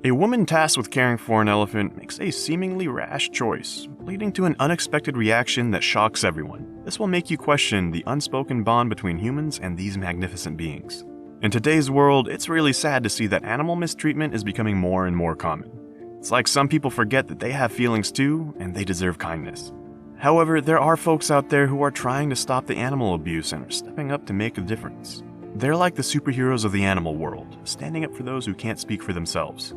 A woman tasked with caring for an elephant makes a seemingly rash choice, leading to an unexpected reaction that shocks everyone. This will make you question the unspoken bond between humans and these magnificent beings. In today's world, it's really sad to see that animal mistreatment is becoming more and more common. It's like some people forget that they have feelings too, and they deserve kindness. However, there are folks out there who are trying to stop the animal abuse and are stepping up to make a difference. They're like the superheroes of the animal world, standing up for those who can't speak for themselves.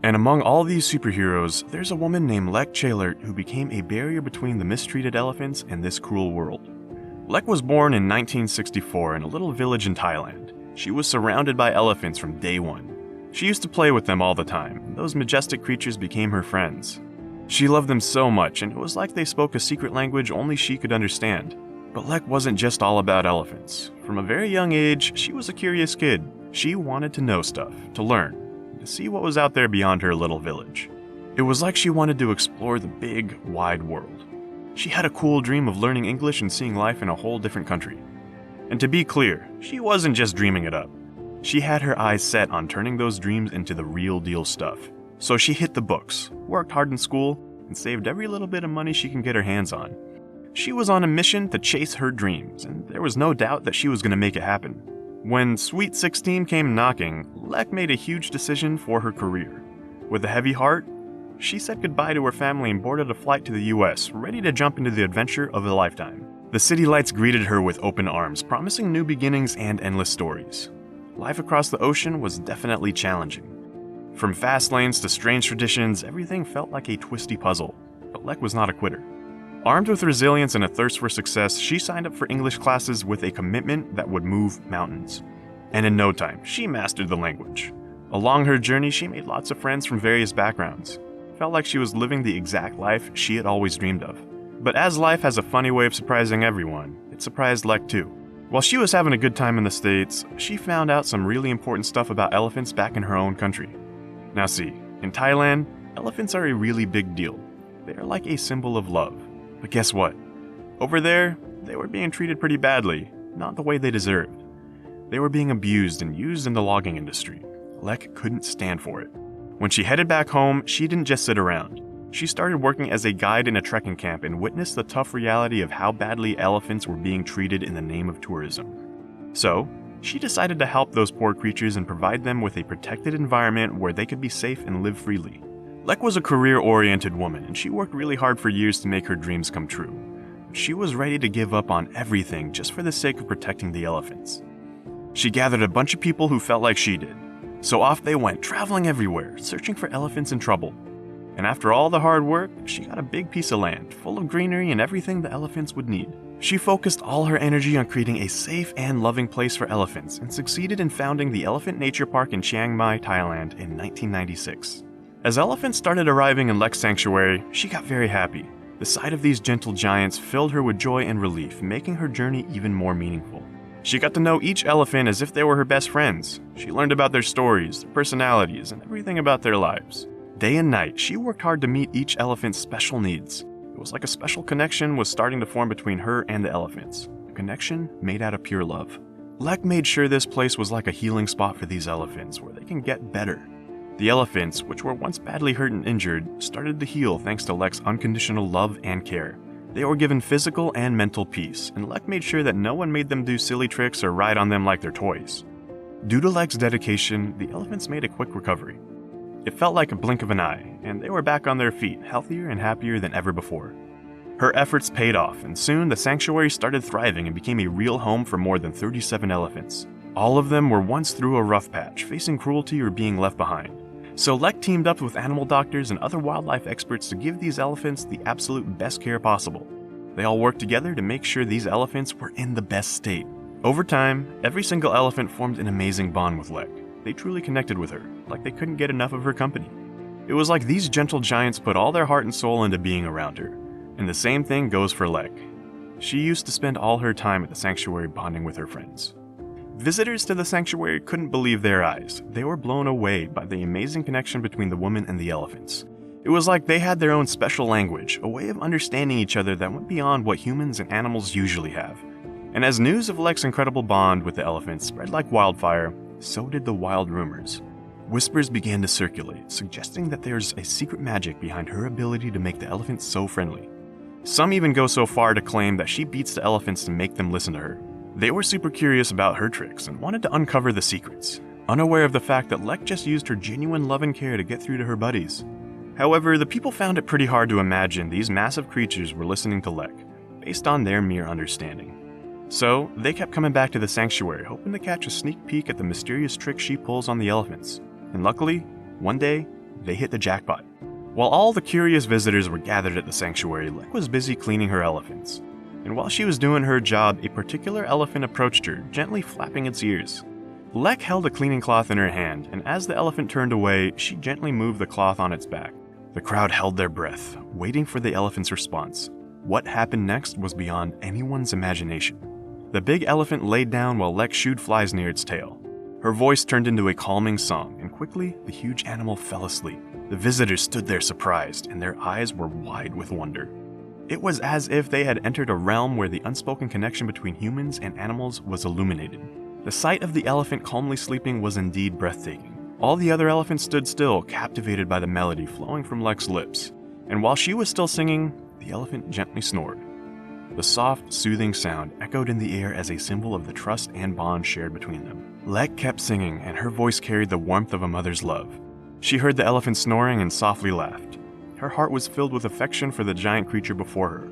And among all these superheroes, there's a woman named Lek Chalert who became a barrier between the mistreated elephants and this cruel world. Lek was born in 1964 in a little village in Thailand. She was surrounded by elephants from day one. She used to play with them all the time, and those majestic creatures became her friends. She loved them so much, and it was like they spoke a secret language only she could understand. But Lek wasn't just all about elephants. From a very young age, she was a curious kid. She wanted to know stuff, to learn, to see what was out there beyond her little village. It was like she wanted to explore the big, wide world. She had a cool dream of learning English and seeing life in a whole different country. And to be clear, she wasn't just dreaming it up. She had her eyes set on turning those dreams into the real deal stuff. So she hit the books, worked hard in school, and saved every little bit of money she can get her hands on. She was on a mission to chase her dreams, and there was no doubt that she was going to make it happen. When Sweet 16 came knocking, Lek made a huge decision for her career. With a heavy heart, she said goodbye to her family and boarded a flight to the US, ready to jump into the adventure of a lifetime. The city lights greeted her with open arms, promising new beginnings and endless stories. Life across the ocean was definitely challenging. From fast lanes to strange traditions, everything felt like a twisty puzzle, but Lek was not a quitter. Armed with resilience and a thirst for success, she signed up for English classes with a commitment that would move mountains. And in no time, she mastered the language. Along her journey, she made lots of friends from various backgrounds. Felt like she was living the exact life she had always dreamed of. But as life has a funny way of surprising everyone, it surprised Lek too. While she was having a good time in the States, she found out some really important stuff about elephants back in her own country. Now see, in Thailand, elephants are a really big deal. They are like a symbol of love. But guess what? Over there, they were being treated pretty badly, not the way they deserved. They were being abused and used in the logging industry. Lek couldn't stand for it. When she headed back home, she didn't just sit around. She started working as a guide in a trekking camp and witnessed the tough reality of how badly elephants were being treated in the name of tourism. So, she decided to help those poor creatures and provide them with a protected environment where they could be safe and live freely. Lek was a career-oriented woman, and she worked really hard for years to make her dreams come true. She was ready to give up on everything just for the sake of protecting the elephants. She gathered a bunch of people who felt like she did. So off they went, traveling everywhere, searching for elephants in trouble. And after all the hard work, she got a big piece of land, full of greenery and everything the elephants would need. She focused all her energy on creating a safe and loving place for elephants and succeeded in founding the Elephant Nature Park in Chiang Mai, Thailand in 1996. As elephants started arriving in Lek's sanctuary, she got very happy. The sight of these gentle giants filled her with joy and relief, making her journey even more meaningful. She got to know each elephant as if they were her best friends. She learned about their stories, their personalities, and everything about their lives. Day and night, she worked hard to meet each elephant's special needs. It was like a special connection was starting to form between her and the elephants. A connection made out of pure love. Lek made sure this place was like a healing spot for these elephants, where they can get better. The elephants, which were once badly hurt and injured, started to heal thanks to Lek's unconditional love and care. They were given physical and mental peace, and Lek made sure that no one made them do silly tricks or ride on them like their toys. Due to Lek's dedication, the elephants made a quick recovery. It felt like a blink of an eye, and they were back on their feet, healthier and happier than ever before. Her efforts paid off, and soon the sanctuary started thriving and became a real home for more than 37 elephants. All of them were once through a rough patch, facing cruelty or being left behind. So Lek teamed up with animal doctors and other wildlife experts to give these elephants the absolute best care possible. They all worked together to make sure these elephants were in the best state. Over time, every single elephant formed an amazing bond with Lek. They truly connected with her, like they couldn't get enough of her company. It was like these gentle giants put all their heart and soul into being around her. And the same thing goes for Lek. She used to spend all her time at the sanctuary bonding with her friends. Visitors to the sanctuary couldn't believe their eyes. They were blown away by the amazing connection between the woman and the elephants. It was like they had their own special language, a way of understanding each other that went beyond what humans and animals usually have. And as news of Lek's incredible bond with the elephants spread like wildfire, so did the wild rumors. Whispers began to circulate, suggesting that there's a secret magic behind her ability to make the elephants so friendly. Some even go so far to claim that she beats the elephants to make them listen to her. They were super curious about her tricks and wanted to uncover the secrets, unaware of the fact that Lek just used her genuine love and care to get through to her buddies. However, the people found it pretty hard to imagine these massive creatures were listening to Lek, based on their mere understanding. So, they kept coming back to the sanctuary, hoping to catch a sneak peek at the mysterious trick she pulls on the elephants. And luckily, one day, they hit the jackpot. While all the curious visitors were gathered at the sanctuary, Lek was busy cleaning her elephants. And while she was doing her job, a particular elephant approached her, gently flapping its ears. Lek held a cleaning cloth in her hand, and as the elephant turned away, she gently moved the cloth on its back. The crowd held their breath, waiting for the elephant's response. What happened next was beyond anyone's imagination. The big elephant laid down while Lek shooed flies near its tail. Her voice turned into a calming song, and quickly, the huge animal fell asleep. The visitors stood there surprised, and their eyes were wide with wonder. It was as if they had entered a realm where the unspoken connection between humans and animals was illuminated. The sight of the elephant calmly sleeping was indeed breathtaking. All the other elephants stood still, captivated by the melody flowing from Lek's lips. And while she was still singing, the elephant gently snored. The soft, soothing sound echoed in the air as a symbol of the trust and bond shared between them. Lek kept singing, and her voice carried the warmth of a mother's love. She heard the elephant snoring and softly laughed. Her heart was filled with affection for the giant creature before her.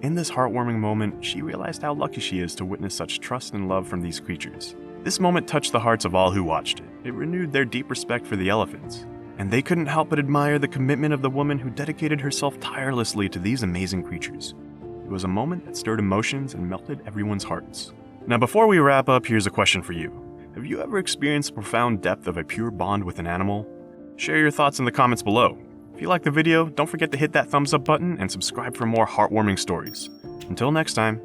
In this heartwarming moment, she realized how lucky she is to witness such trust and love from these creatures. This moment touched the hearts of all who watched it. It renewed their deep respect for the elephants. And they couldn't help but admire the commitment of the woman who dedicated herself tirelessly to these amazing creatures. It was a moment that stirred emotions and melted everyone's hearts. Now before we wrap up, here's a question for you. Have you ever experienced the profound depth of a pure bond with an animal? Share your thoughts in the comments below. If you liked the video, don't forget to hit that thumbs up button and subscribe for more heartwarming stories. Until next time.